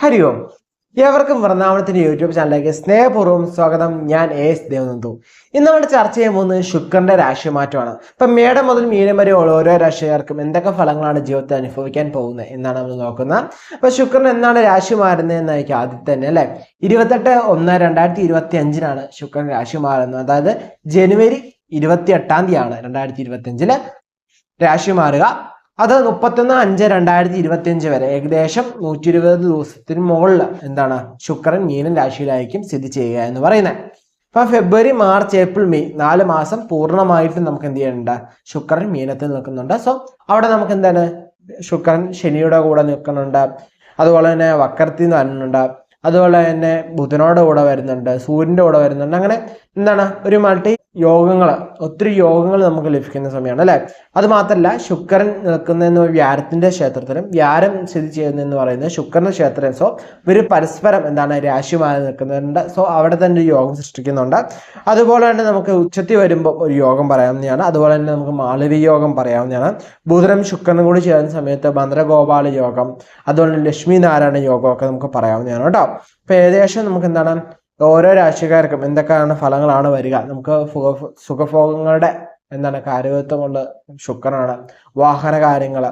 ഹരി ഓം. ഏവർക്കും വൃന്ദാവനത്തിന്റെ യൂട്യൂബ് ചാനലിലേക്ക് സ്നേഹപൂർവ്വം സ്വാഗതം. ഞാൻ AS ദേവനന്ദു. ഇന്ന് നമ്മൾ ചർച്ച ചെയ്യാൻ പോകുന്നത് ശുക്രന്റെ രാശിമാറ്റമാണ്. ഇപ്പം മേടം മുതൽ മീനം വരെ ഓരോ രാശിക്കാർക്കും എന്തൊക്കെ ഫലങ്ങളാണ് ജീവിതത്തിൽ അനുഭവിക്കാൻ പോകുന്നത് എന്നാണ് നമ്മൾ നോക്കുന്നത്. അപ്പൊ ശുക്രൻ എന്നാണ് രാശി മാറുന്നത് എന്നായിരിക്കും ആദ്യം തന്നെ അല്ലെ. 28/1/2025 ശുക്രൻ രാശി മാറുന്നത്. അതായത് ജനുവരി 28 2025 രാശി മാറുക. അത് 31/5/2025 വരെ ഏകദേശം 120 ദിവസത്തിന് മുകളിൽ ശുക്രൻ മീനൻ രാശിയിലായിരിക്കും സ്ഥിതി ചെയ്യുക എന്ന് പറയുന്നത്. അപ്പൊ ഫെബ്രുവരി, മാർച്ച്, ഏപ്രിൽ, മെയ് 4 മാസം പൂർണ്ണമായിട്ടും നമുക്ക് എന്ത് ചെയ്യുന്നുണ്ട്? ശുക്രൻ മീനത്തിൽ നിൽക്കുന്നുണ്ട്. സോ അവിടെ നമുക്ക് ശുക്രൻ ശനിയുടെ കൂടെ നിൽക്കുന്നുണ്ട്, അതുപോലെ തന്നെ വക്രത്തിൽ നിന്ന് വരുന്നുണ്ട്, അതുപോലെ തന്നെ ബുധനോടെ കൂടെ വരുന്നുണ്ട്, സൂര്യന്റെ കൂടെ വരുന്നുണ്ട്. അങ്ങനെ ഒരു മൾട്ടി യോഗങ്ങൾ, ഒത്തിരി യോഗങ്ങൾ നമുക്ക് ലഭിക്കുന്ന സമയമാണ് അല്ലെ. അത് മാത്രമല്ല ശുക്രൻ നിൽക്കുന്ന വ്യാഴത്തിന്റെ ക്ഷേത്രത്തിലും വ്യാഴം സ്ഥിതി ചെയ്യുന്നതെന്ന് പറയുന്നത് ശുക്രന്റെ ക്ഷേത്രം. സോ ഇവർ പരസ്പരം രാശിമാറി നിൽക്കുന്നുണ്ട്. സോ അവിടെ തന്നെ ഒരു യോഗം സൃഷ്ടിക്കുന്നുണ്ട്. അതുപോലെ തന്നെ നമുക്ക് ഉച്ചത്തിൽ വരുമ്പോൾ ഒരു യോഗം പറയാവുന്നതാണ്. അതുപോലെ തന്നെ നമുക്ക് മാളവി യോഗം പറയാവുന്നതാണ്. ബുധനും ശുക്രനും കൂടി ചേരുന്ന സമയത്ത് ഭദ്രഗോപാല യോഗം, അതുപോലെ തന്നെ ലക്ഷ്മി നാരായണ യോഗം ഒക്കെ നമുക്ക് പറയാവുന്നതാണ് കേട്ടോ. അപ്പൊ ഏകദേശം നമുക്ക് ഓരോ രാശിക്കാർക്കും എന്തൊക്കെയാണ് ഫലങ്ങളാണ് വരിക. നമുക്ക് സുഖഭോഗങ്ങളുടെ കാര്യത്വം കൊണ്ട് ശുക്രനാണ്. വാഹന കാര്യങ്ങള്,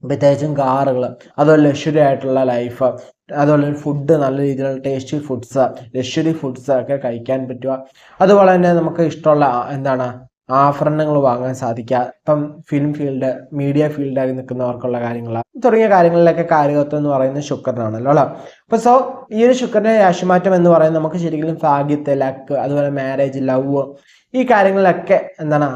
പ്രത്യേകിച്ചും കാറുകൾ, അതുപോലെ ലക്ഷറി ആയിട്ടുള്ള ലൈഫ്, അതുപോലെ ഫുഡ്, നല്ല രീതിയിലുള്ള ടേസ്റ്റി ഫുഡ്സ്, ലക്ഷറി ഫുഡ്സ് ഒക്കെ കഴിക്കാൻ പറ്റുക. അതുപോലെ തന്നെ നമുക്ക് ഇഷ്ടമുള്ള ആഭരണങ്ങൾ വാങ്ങാൻ സാധിക്കുക. ഇപ്പം ഫിലിം ഫീൽഡ്, മീഡിയ ഫീൽഡായി നിൽക്കുന്നവർക്കുള്ള കാര്യങ്ങൾ തുടങ്ങിയ കാര്യങ്ങളിലൊക്കെ കാര്യത്വം എന്ന് പറയുന്നത് ശുക്രനാണല്ലോ അല്ലെ. അപ്പൊ സോ ഈ ഒരു ശുക്രന്റെ രാശിമാറ്റം എന്ന് പറയുന്നത് നമുക്ക് ശരിക്കും ഭാഗ്യത്തെ, ലക്ക്, അതുപോലെ മാരേജ്, ലവ്, ഈ കാര്യങ്ങളിലൊക്കെ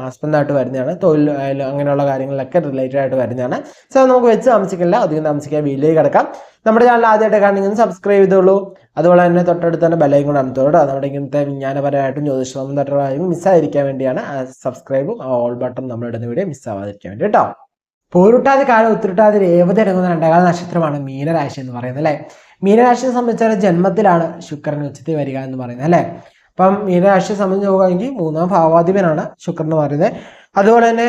ആസ്പദമായിട്ട് വരുന്നതാണ്. തൊഴിൽ അങ്ങനെയുള്ള കാര്യങ്ങളിലൊക്കെ റിലേറ്റഡ് ആയിട്ട് വരുന്നതാണ്. സോ നമുക്ക് വെച്ച് താമസിക്കില്ല, അധികം താമസിക്കാൻ വീട്ടിലേക്ക് കിടക്കാം. നമ്മുടെ ചാനൽ ആദ്യമായിട്ട് കാണുന്നെങ്കിൽ സബ്സ്ക്രൈബ് ചെയ്തോളൂ. അതുപോലെ തന്നെ തൊട്ടടുത്ത് തന്നെ ബെല്ലൈക്കൺ കൂടെ അമർത്തോളൂ. നമ്മുടെ ഇങ്ങനത്തെ വിജ്ഞാനപരമായിട്ടും ജ്യോതിഷ സംബന്ധമായിട്ടും മിസ്സായിരിക്കാൻ വേണ്ടിയാണ് സബ്സ്ക്രൈബും ഓൾ ബട്ടൺ നമ്മൾ ഇടുന്ന വീഡിയോ മിസ്സാവാതിരിക്കാൻ വേണ്ടി കേട്ടോ. പൂരുട്ടാതി കാലം ഉത്തിരട്ടാതി രേവതി അടങ്ങുന്ന രണ്ടകാല നക്ഷത്രമാണ് മീനരാശി എന്ന് പറയുന്നത് അല്ലെ. മീനരാശിയെ സംബന്ധിച്ചാൽ ജന്മത്തിലാണ് ശുക്രൻ ഉച്ചത്തിൽ വരിക എന്ന് പറയുന്നത് അല്ലെ. അപ്പം മീനരാശിയെ സംബന്ധിച്ച് നോക്കുകയാണെങ്കിൽ 3ാം ഭാവാധിപനാണ് ശുക്രൻ എന്ന് പറയുന്നത്. അതുപോലെ തന്നെ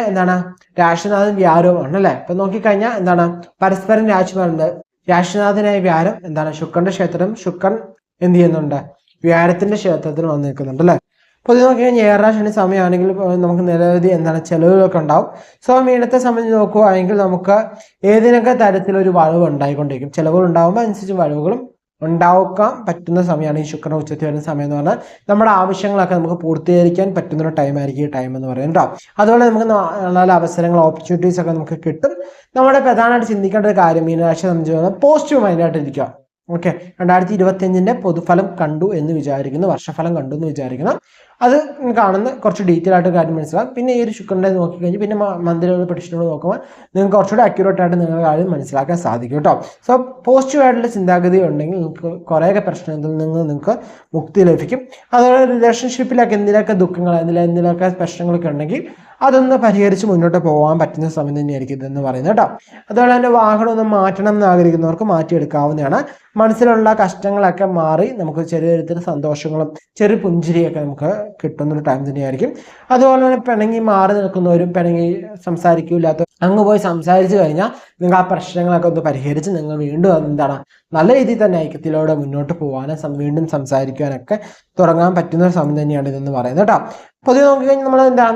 രാശിനാഥൻ വ്യാഴവുമാണ് അല്ലെ. ഇപ്പൊ നോക്കിക്കഴിഞ്ഞാൽ പരസ്പരം രാശി പറയുന്നത്. രാശിനാഥനായ വ്യാഴം ശുക്രന്റെ ക്ഷേത്രം, ശുക്രൻ എന്ത് ചെയ്യുന്നുണ്ട്? വ്യാഴത്തിന്റെ ക്ഷേത്രത്തിൽ വന്ന് നിൽക്കുന്നുണ്ട് അല്ലെ. അപ്പോൾ ഇത് നോക്കിക്കഴിഞ്ഞാൽ ഏഴര ശനി സമയമാണെങ്കിൽ നമുക്ക് നിരവധി ചെലവുകളൊക്കെ ഉണ്ടാവും. സോ മീനത്തെ സംബന്ധിച്ച് നോക്കുകയാണെങ്കിൽ നമുക്ക് ഏതിനൊക്കെ തരത്തിലൊരു വളവ് ഉണ്ടായിക്കൊണ്ടിരിക്കും. ചിലവുകൾ ഉണ്ടാകുമ്പോൾ അനുസരിച്ച് വളവുകളും ഉണ്ടാക്കാൻ പറ്റുന്ന സമയമാണ് ഈ ശുക്രൻ ഉച്ചത്തിൽ വരുന്ന സമയം എന്ന് പറഞ്ഞാൽ നമ്മുടെ ആവശ്യങ്ങളൊക്കെ നമുക്ക് പൂർത്തീകരിക്കാൻ പറ്റുന്ന ഒരു ടൈം ആയിരിക്കും ഈ ടൈം എന്ന് പറയുന്നത് കേട്ടോ. അതുപോലെ നമുക്ക് നല്ല അവസരങ്ങൾ, ഓപ്പർച്യൂണിറ്റീസ് ഒക്കെ നമുക്ക് കിട്ടും. നമ്മുടെ പ്രധാനമായിട്ട് ചിന്തിക്കേണ്ട ഒരു കാര്യം മീനരാശിയെ സംബന്ധിച്ച് പോസിറ്റീവ് മൈൻഡായിട്ട് ഇരിക്കുക. ഓക്കെ, 2025 പൊതുഫലം കണ്ടു എന്ന് വിചാരിക്കുന്നു, വർഷഫലം കണ്ടു എന്ന് വിചാരിക്കുന്നു. അത് കാണുന്ന കുറച്ച് ഡീറ്റെയിൽ ആയിട്ട് കാര്യം മനസ്സിലാവും. പിന്നെ ഈ ഒരു ശുക്രൻ്റെ നോക്കിക്കഴിഞ്ഞ് പിന്നെ മന്ദിരങ്ങൾ പ്രഡിക്ഷനോട് നോക്കുമ്പോൾ നിങ്ങൾക്ക് കുറച്ചുകൂടി അക്യുറേറ്റ് ആയിട്ട് നിങ്ങളുടെ കാര്യം മനസ്സിലാക്കാൻ സാധിക്കും കേട്ടോ. സോ പോസിറ്റീവ് ആയിട്ടുള്ള ചിന്താഗതി ഉണ്ടെങ്കിൽ നിങ്ങൾക്ക് കുറേയൊക്കെ പ്രശ്നത്തിൽ നിന്ന് നിങ്ങൾക്ക് മുക്തി ലഭിക്കും. അതുപോലെ റിലേഷൻഷിപ്പിലൊക്കെ എന്തിനൊക്കെ ദുഃഖങ്ങൾ, എന്തിനൊക്കെ പ്രശ്നങ്ങളൊക്കെ ഉണ്ടെങ്കിൽ അതൊന്ന് പരിഹരിച്ച് മുന്നോട്ട് പോകാൻ പറ്റുന്ന സമയം തന്നെയായിരിക്കും ഇതെന്ന് പറയുന്നത് കേട്ടോ. അതുപോലെ തന്നെ വാഹനം ഒന്ന് മാറ്റണം എന്ന് ആഗ്രഹിക്കുന്നവർക്ക് മാറ്റിയെടുക്കാവുന്നതാണ്. മനസ്സിലുള്ള കഷ്ടങ്ങളൊക്കെ മാറി നമുക്ക് ചെറിയ തരത്തിൽ സന്തോഷങ്ങളും ചെറിയ പുഞ്ചിരിയൊക്കെ നമുക്ക് കിട്ടുന്നൊരു ടൈം തന്നെയായിരിക്കും. അതുപോലെ തന്നെ പിണങ്ങി മാറി നിൽക്കുന്നവരും പിണങ്ങി സംസാരിക്കില്ലാത്ത അങ്ങ് പോയി സംസാരിച്ചു കഴിഞ്ഞാൽ നിങ്ങൾ ആ പ്രശ്നങ്ങളൊക്കെ ഒന്ന് പരിഹരിച്ച് നിങ്ങൾ വീണ്ടും നല്ല രീതിയിൽ തന്നെ ഐക്യത്തിലൂടെ മുന്നോട്ട് പോകാനും വീണ്ടും സംസാരിക്കാനൊക്കെ തുടങ്ങാൻ പറ്റുന്ന ഒരു സമയം തന്നെയാണ് ഇതെന്ന് പറയുന്നത് കേട്ടോ. പൊതുവെ നോക്കിക്കഴിഞ്ഞാൽ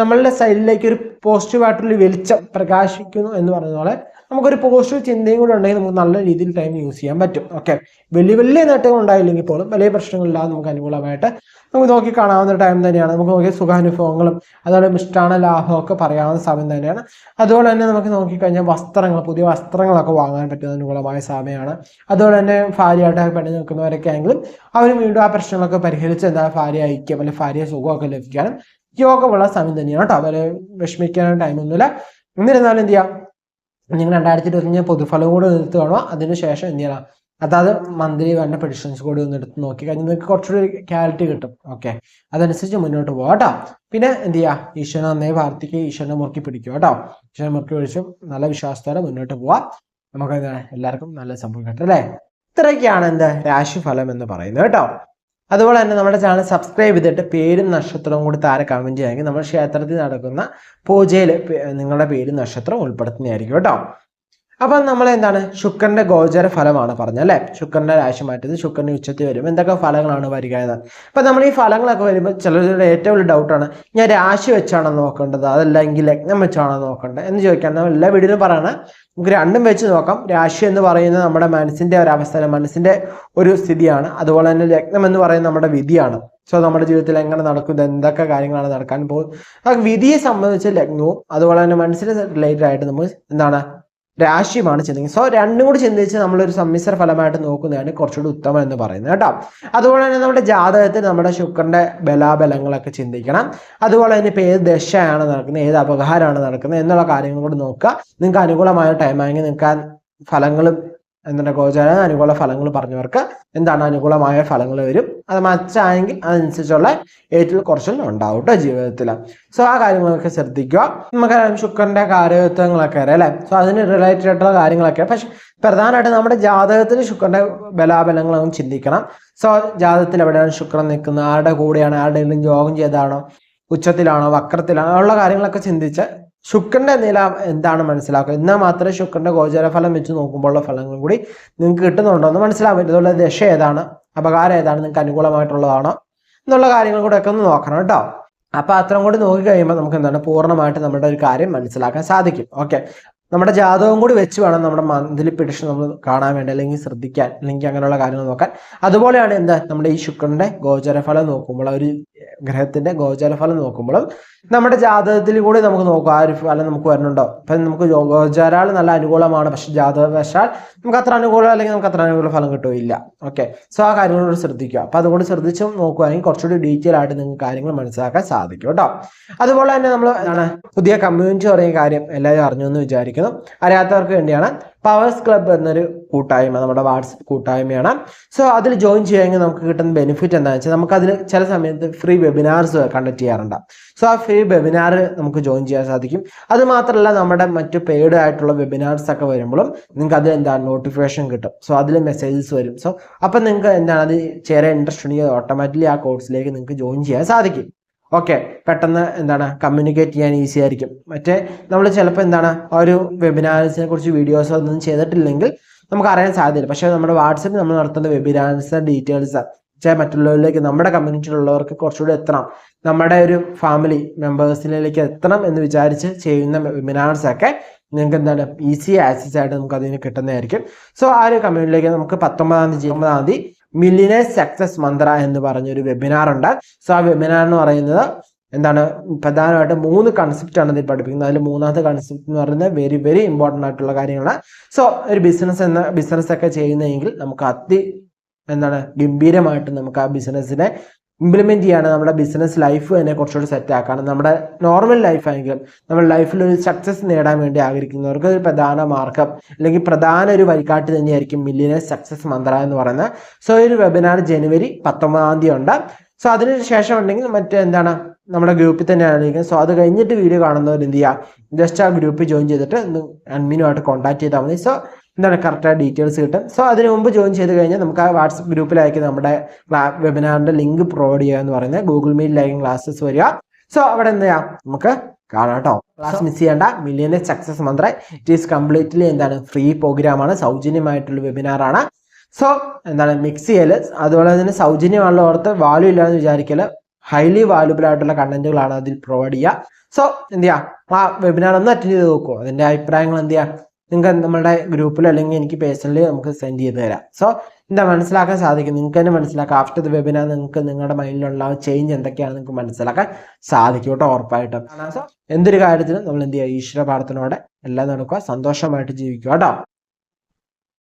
നമ്മളുടെ സൈഡിലേക്ക് ഒരു പോസിറ്റീവായിട്ടുള്ള വെളിച്ചം പ്രകാശിക്കുന്നു എന്ന് പറയുന്ന പോലെ നമുക്കൊരു പോസിറ്റീവ് ചിന്തയും കൂടെ ഉണ്ടെങ്കിൽ നമുക്ക് നല്ല രീതിയിൽ ടൈം യൂസ് ചെയ്യാൻ പറ്റും. ഓക്കെ, വലിയ നേട്ടങ്ങൾ ഉണ്ടായില്ലെങ്കിൽ പോലും വലിയ പ്രശ്നങ്ങളില്ലാതെ നമുക്ക് അനുകൂലമായിട്ട് നമുക്ക് നോക്കി കാണാവുന്ന ടൈം തന്നെയാണ്. നമുക്ക് നോക്കിയ സുഖാനുഭവങ്ങളും അതുപോലെ മിഷ്ടാന ലാഭമൊക്കെ പറയാവുന്ന സമയം തന്നെയാണ്. അതുപോലെ തന്നെ നമുക്ക് നോക്കിക്കഴിഞ്ഞാൽ വസ്ത്രങ്ങൾ, പുതിയ വസ്ത്രങ്ങളൊക്കെ വാങ്ങാൻ പറ്റുന്ന അനുകൂലമായ സമയമാണ്. അതുപോലെ തന്നെ ഭാര്യയായിട്ട് പെണ്ണ് നിൽക്കുന്നവരൊക്കെ ആണെങ്കിലും അവർ വീണ്ടും ആ പ്രശ്നങ്ങളൊക്കെ പരിഹരിച്ച് ഭാര്യ ഐക്യം അല്ലെങ്കിൽ ഭാര്യ സുഖമൊക്കെ ലഭിക്കാനും യോഗമുള്ള സമയം തന്നെയാണ് കേട്ടോ. അതുപോലെ വിഷമിക്കാനും ടൈമൊന്നുമില്ല. എന്നിരുന്നാലും എന്ത് ചെയ്യാം, നിങ്ങൾ 2025 പൊതുഫലം കൂടെ എടുത്ത് കാണുക. അതിനുശേഷം എന്ത് ചെയ്യണം, അതായത് മന്ത്ലി വേണ്ട പ്രഡിക്ഷൻസ് കൂടി ഒന്ന് എടുത്ത് നോക്കി കഴിഞ്ഞാൽ നിങ്ങൾക്ക് കുറച്ചുകൂടി ക്ലാരിറ്റി കിട്ടും. ഓക്കെ, അതനുസരിച്ച് മുന്നോട്ട് പോകാം കേട്ടോ. പിന്നെ എന്ത് ചെയ്യുക, ഈശ്വരനെ നന്നായി പ്രാർത്ഥിക്കുക, ഈശ്വരനെ മുറുക്കി പിടിക്കുക കേട്ടോ. ഈശ്വരനെ മുറുക്കി പിടിച്ചും നല്ല വിശ്വാസത്തോടെ മുന്നോട്ട് പോവാം. നമുക്ക് എല്ലാവർക്കും നല്ല സംഭവം കിട്ടും അല്ലേ. ഇത്രയൊക്കെയാണ് രാശിഫലം എന്ന് പറയുന്നത് കേട്ടോ. അതുപോലെ തന്നെ നമ്മുടെ ചാനൽ സബ്സ്ക്രൈബ് ചെയ്തിട്ട് പേരും നക്ഷത്രവും കൂടി താഴെ കമൻറ്റ് ചെയ്യുമെങ്കിൽ നമ്മുടെ ക്ഷേത്രത്തിൽ നടക്കുന്ന പൂജയിൽ നിങ്ങളുടെ പേരും നക്ഷത്രം ഉൾപ്പെടുത്തുന്നതായിരിക്കും കേട്ടോ. അപ്പം നമ്മൾ എന്താണ് ശുക്രന്റെ ഗോചര ഫലമാണ് പറഞ്ഞത് അല്ലെ. ശുക്രന്റെ രാശി മാറ്റത് ശുക്രന്റെ ഉച്ചത്തിൽ വരും എന്തൊക്കെ ഫലങ്ങളാണ് വരിക എന്ന്. അപ്പൊ നമ്മൾ ഈ ഫലങ്ങളൊക്കെ വരുമ്പോൾ ചിലരുടെ ഏറ്റവും വലിയ ഡൗട്ടാണ്, ഞാൻ രാശി വെച്ചാണോ നോക്കേണ്ടത് അതല്ലെങ്കിൽ ലഗ്നം വെച്ചാണോ നോക്കേണ്ടത് എന്ന് ചോദിക്കാൻ നമ്മൾ എല്ലാ വീഡിയോയിലും പറയണ നമുക്ക് രണ്ടും വെച്ച് നോക്കാം. രാശി എന്ന് പറയുന്നത് നമ്മുടെ മനസ്സിന്റെ ഒരു അവസ്ഥ, മനസ്സിന്റെ ഒരു സ്ഥിതിയാണ്. അതുപോലെ തന്നെ ലഗ്നം എന്ന് പറയുന്നത് നമ്മുടെ വിധിയാണ്. സോ നമ്മുടെ ജീവിതത്തിൽ എങ്ങനെ നടക്കും, എന്തൊക്കെ കാര്യങ്ങളാണ് നടക്കാൻ പോകുന്നത്, ആ വിധിയെ സംബന്ധിച്ച് ലഗ്നവും അതുപോലെ തന്നെ മനസ്സിന് റിലേറ്റഡ് ആയിട്ട് നമ്മൾ എന്താണ് രാശിയുമാണ് ചിന്തിക്കുന്നത്. സോ രണ്ടും കൂടി ചിന്തിച്ച് നമ്മളൊരു സമ്മിശ്ര ഫലമായിട്ട് നോക്കുന്നതാണ് കുറച്ചുകൂടി ഉത്തമം എന്ന് പറയുന്നത് കേട്ടോ. അതുപോലെ തന്നെ നമ്മുടെ ജാതകത്തിൽ നമ്മുടെ ശുക്രന്റെ ബലാബലങ്ങളൊക്കെ ചിന്തിക്കണം. അതുപോലെ തന്നെ ഇപ്പോൾ ഏത് ദശയാണ് നടക്കുന്നത്, ഏത് അപകാരമാണ് നടക്കുന്നത് എന്നുള്ള കാര്യങ്ങൾ കൂടി നോക്കുക. നിങ്ങൾക്ക് അനുകൂലമായ ടൈമായെങ്കിൽ നിങ്ങൾക്ക് ഫലങ്ങളും എന്താണ് ഗോചര അനുകൂല ഫലങ്ങൾ പറഞ്ഞവർക്ക് എന്താണ് അനുകൂലമായ ഫലങ്ങൾ വരും. അത് മറ്റായെങ്കിൽ അതനുസരിച്ചുള്ള ഏറ്റവും കുറച്ചിൽ ഉണ്ടാവും കേട്ടോ ജീവിതത്തിൽ. സോ ആ കാര്യങ്ങളൊക്കെ ശ്രദ്ധിക്കുക. നമുക്കറിയാം ശുക്രന്റെ കാര്യത്വങ്ങളൊക്കെ അറിയാം അല്ലെ. സോ അതിന് റിലേറ്റഡ് ആയിട്ടുള്ള കാര്യങ്ങളൊക്കെ, പക്ഷെ പ്രധാനമായിട്ട് നമ്മുടെ ജാതകത്തിൽ ശുക്രന്റെ ബലാബലങ്ങളൊന്നും ചിന്തിക്കണം. സോ ജാതകത്തിൽ എവിടെയാണ് ശുക്രൻ നിൽക്കുന്നത്, ആരുടെ കൂടെയാണ്, ആരുടെയെങ്കിലും യോഗം ചെയ്താണോ, ഉച്ചത്തിലാണോ, വക്രത്തിലാണോ ഉള്ള കാര്യങ്ങളൊക്കെ ചിന്തിച്ച് ശുക്രന്റെ നില എന്താണ് മനസ്സിലാക്കുക. എന്നാൽ മാത്രമേ ശുക്രന്റെ ഗോചര ഫലം വെച്ച് നോക്കുമ്പോഴുള്ള ഫലങ്ങളും കൂടി നിങ്ങൾക്ക് കിട്ടുന്നുണ്ടോ എന്ന് മനസ്സിലാക്കാൻ പറ്റും. അതുപോലെ ദശ ഏതാണ്, അപകാരം ഏതാണ്, നിങ്ങൾക്ക് അനുകൂലമായിട്ടുള്ളതാണോ എന്നുള്ള കാര്യങ്ങൾ കൂടെ ഒക്കെ ഒന്ന് നോക്കണം കേട്ടോ. അപ്പൊ അത്രയും കൂടി നോക്കി കഴിയുമ്പോൾ നമുക്ക് എന്താണ് പൂർണ്ണമായിട്ട് നമ്മുടെ ഒരു കാര്യം മനസ്സിലാക്കാൻ സാധിക്കും. ഓക്കെ, നമ്മുടെ ജാതകം കൂടി വെച്ച് വേണം നമ്മുടെ മന്ത്ലി പ്രെഡിക്ഷൻ നമ്മൾ കാണാൻ വേണ്ടി, അല്ലെങ്കിൽ ശ്രദ്ധിക്കാൻ, അല്ലെങ്കിൽ അങ്ങനെയുള്ള കാര്യങ്ങൾ നോക്കാൻ. അതുപോലെയാണ് എന്താ നമ്മുടെ ഈ ശുക്രന്റെ ഗോചരഫലം നോക്കുമ്പോൾ, ഒരു ഗ്രഹത്തിന്റെ ഗോചരഫലം നോക്കുമ്പോഴും നമ്മുടെ ജാതകത്തിൽ കൂടി നമുക്ക് നോക്കാം ആ ഒരു ഫലം നമുക്ക് വരുന്നുണ്ടോ. അപ്പൊ നമുക്ക് ഗോചരാൾ നല്ല അനുകൂലമാണ്, പക്ഷെ ജാതകവശാൽ നമുക്ക് അത്ര അനുകൂലം അല്ലെങ്കിൽ നമുക്ക് അത്ര അനുകൂല ഫലം കിട്ടുകയില്ല. ഓക്കെ, സോ ആ കാര്യങ്ങളോട് ശ്രദ്ധിക്കുക. അപ്പൊ അതുകൊണ്ട് ശ്രദ്ധിച്ചും നോക്കുകയാണെങ്കിൽ കുറച്ചുകൂടി ഡീറ്റെയിൽ ആയിട്ട് നിങ്ങൾക്ക് കാര്യങ്ങൾ മനസ്സിലാക്കാൻ സാധിക്കും കേട്ടോ. അതുപോലെ തന്നെ നമ്മൾ എന്താണ് പുതിയ കമ്മ്യൂണിറ്റി പറയുന്ന കാര്യം എല്ലാവരും അറിഞ്ഞു എന്ന് വിചാരിക്കുന്നു. അറിയാത്തവർക്ക് വേണ്ടിയാണ് പവേഴ്സ് ക്ലബ് എന്നൊരു കൂട്ടായ്മ, നമ്മുടെ വാട്സപ്പ് കൂട്ടായ്മയാണ്. സോ അതിൽ ജോയിൻ ചെയ്യുമെങ്കിൽ നമുക്ക് കിട്ടുന്ന ബെനിഫിറ്റ് എന്താണെന്ന് വെച്ചാൽ നമുക്ക് അതിൽ ചില സമയത്ത് ഫ്രീ വെബിനാർസ് കണ്ടക്ട് ചെയ്യാറുണ്ട്. സോ ആ ഫ്രീ വെബിനാർ നമുക്ക് ജോയിൻ ചെയ്യാൻ സാധിക്കും. അത് മാത്രമല്ല നമ്മുടെ മറ്റു പെയ്ഡ് ആയിട്ടുള്ള വെബിനാർസ് ഒക്കെ വരുമ്പോഴും നിങ്ങൾക്ക് അതിൽ എന്താണ് നോട്ടിഫിക്കേഷൻ കിട്ടും. സോ അതിൽ മെസ്സേജസ് വരും. സോ അപ്പം നിങ്ങൾക്ക് എന്താണ് അത് ചേരാൻ ഇൻട്രസ്റ്റ് ഉണ്ടെങ്കിൽ ഓട്ടോമാറ്റിക്കലി ആ കോഴ്സിലേക്ക് നിങ്ങൾക്ക് ജോയിൻ ചെയ്യാൻ സാധിക്കും. ഓക്കെ, പെട്ടെന്ന് എന്താണ് കമ്മ്യൂണിക്കേറ്റ് ചെയ്യാൻ ഈസി ആയിരിക്കും. മറ്റേ നമ്മൾ ചിലപ്പോൾ എന്താണ് ആ ഒരു വെബിനാർസിനെ കുറിച്ച് വീഡിയോസ് ഒന്നും ചെയ്തിട്ടില്ലെങ്കിൽ നമുക്ക് അറിയാൻ സാധ്യതയില്ല. പക്ഷേ നമ്മുടെ വാട്സപ്പിൽ നമ്മൾ നടത്തുന്ന വെബിനാർസ് ഡീറ്റെയിൽസ് മറ്റുള്ളവരിലേക്ക്, നമ്മുടെ കമ്മ്യൂണിറ്റിയിലുള്ളവർക്ക് കുറച്ചുകൂടി എത്തണം, നമ്മുടെ ഒരു ഫാമിലി മെമ്പേഴ്സിലേക്ക് എത്തണം എന്ന് വിചാരിച്ച് ചെയ്യുന്ന വെബിനാർസൊക്കെ നിങ്ങൾക്ക് എന്താണ് ഈസി ആക്സസ് ആയിട്ട് നമുക്ക് അതിന് കിട്ടുന്നതായിരിക്കും. സോ ആ ഒരു കമ്മ്യൂണിറ്റിയിലേക്ക് നമുക്ക് 19 തീയതി മില്ലിയനേഴ്സ് സക്സസ് മന്ത്ര എന്ന് പറഞ്ഞൊരു വെബിനാർ ഉണ്ട്. സോ ആ വെബിനാർ എന്ന് പറയുന്നത് എന്താണ് പ്രധാനമായിട്ട് 3 കൺസെപ്റ്റാണ് ഇതിൽ പഠിപ്പിക്കുന്നത്. അതിൽ 3ാമത്തെ കൺസെപ്റ്റ് എന്ന് പറയുന്നത് വെരി വെരി ഇമ്പോർട്ടൻ്റ് ആയിട്ടുള്ള കാര്യങ്ങളാണ്. സോ ഒരു ബിസിനസ് ഒക്കെ ചെയ്യുന്നതെങ്കിൽ നമുക്ക് എന്താണ് ഗംഭീരമായിട്ട് നമുക്ക് ആ ബിസിനസ്സിനെ ഇംപ്ലിമെന്റ് ചെയ്യാണ്. നമ്മുടെ ബിസിനസ് ലൈഫ് തന്നെ കുറച്ചുകൂടി സെറ്റ് ആക്കാണ്. നമ്മുടെ നോർമൽ ലൈഫ് ആണെങ്കിലും നമ്മുടെ ലൈഫിൽ ഒരു സക്സസ് നേടാൻ വേണ്ടി ആഗ്രഹിക്കുന്നവർക്ക് ഒരു പ്രധാന മാർഗം അല്ലെങ്കിൽ പ്രധാന ഒരു വഴികാട്ടി തന്നെയായിരിക്കും മില്ലിയനേഴ്സ് സക്സസ് മന്ത്ര എന്ന് പറയുന്നത്. സോ ഒരു വെബിനാർ ജനുവരി 19 ഉണ്ട്. സോ അതിന് ശേഷം ഉണ്ടെങ്കിൽ എന്താണ് നമ്മുടെ ഗ്രൂപ്പിൽ തന്നെ ആയിരിക്കും. സോ അത് കഴിഞ്ഞിട്ട് വീഡിയോ കാണുന്നവർ എന്ത് ചെയ്യുക, ജസ്റ്റ് ആ ഗ്രൂപ്പിൽ ജോയിൻ ചെയ്തിട്ട് അഡ്മിനുമായിട്ട് കോൺടാക്ട് ചെയ്താൽ മതി. സോ എന്താണ് കറക്റ്റായ ഡീറ്റെയിൽസ് കിട്ടും. സോ അതിന് മുമ്പ് ജോയിൻ ചെയ്ത് കഴിഞ്ഞാൽ നമുക്ക് ആ വാട്സപ്പ് ഗ്രൂപ്പിലായിരിക്കും നമ്മുടെ വെബിനാറിന്റെ ലിങ്ക് പ്രൊവൈഡ് ചെയ്യുക എന്ന് പറയുന്നത്. ഗൂഗിൾ മീറ്റിലായിരിക്കും ക്ലാസ്സസ് വരിക. സോ അവിടെ എന്ത് ചെയ്യാം നമുക്ക് കാണാം കേട്ടോ. ക്ലാസ് മിസ് ചെയ്യേണ്ട. Millionaires success Mantra it is completely എന്താണ് ഫ്രീ പ്രോഗ്രാമാണ്, സൗജന്യമായിട്ടുള്ള വെബിനാറാണ്. സോ എന്താണ് മിക്സ് ചെയ്യല്, അതുപോലെ തന്നെ സൗജന്യമാണല്ലോ ഓർത്ത് വാല്യൂ ഇല്ലാന്ന് വിചാരിക്കല്, ഹൈലി വാല്യൂബിൾ ആയിട്ടുള്ള കണ്ടന്റുകളാണ് അതിൽ പ്രൊവൈഡ് ചെയ്യുക. സോ എന്ത് ചെയ്യാം ആ വെബിനാർ ഒന്ന് അറ്റൻഡ് ചെയ്ത് നോക്കുമോ, അതിന്റെ അഭിപ്രായങ്ങൾ എന്ത് ചെയ്യാം നിങ്ങൾക്ക് നമ്മുടെ ഗ്രൂപ്പിൽ അല്ലെങ്കിൽ എനിക്ക് പേഴ്സണലി നമുക്ക് സെൻഡ് ചെയ്ത് തരാം. സോ എന്താ മനസ്സിലാക്കാൻ സാധിക്കും, നിങ്ങൾക്ക് തന്നെ മനസ്സിലാക്കാം. ആഫ്റ്റർ ദ വെബിനാർ നിങ്ങൾക്ക് നിങ്ങളുടെ മൈൻഡിലുള്ള ചേഞ്ച് എന്തൊക്കെയാണ് നിങ്ങൾക്ക് മനസ്സിലാക്കാൻ സാധിക്കും കേട്ടോ, ഉറപ്പായിട്ടും. സോ എന്തൊരു കാര്യത്തിനും നമ്മൾ എന്ത് ചെയ്യുക, ഈശ്വര പ്രാർത്ഥനയോടെ എല്ലാം നടക്കുക, സന്തോഷമായിട്ട് ജീവിക്കുക കേട്ടോ.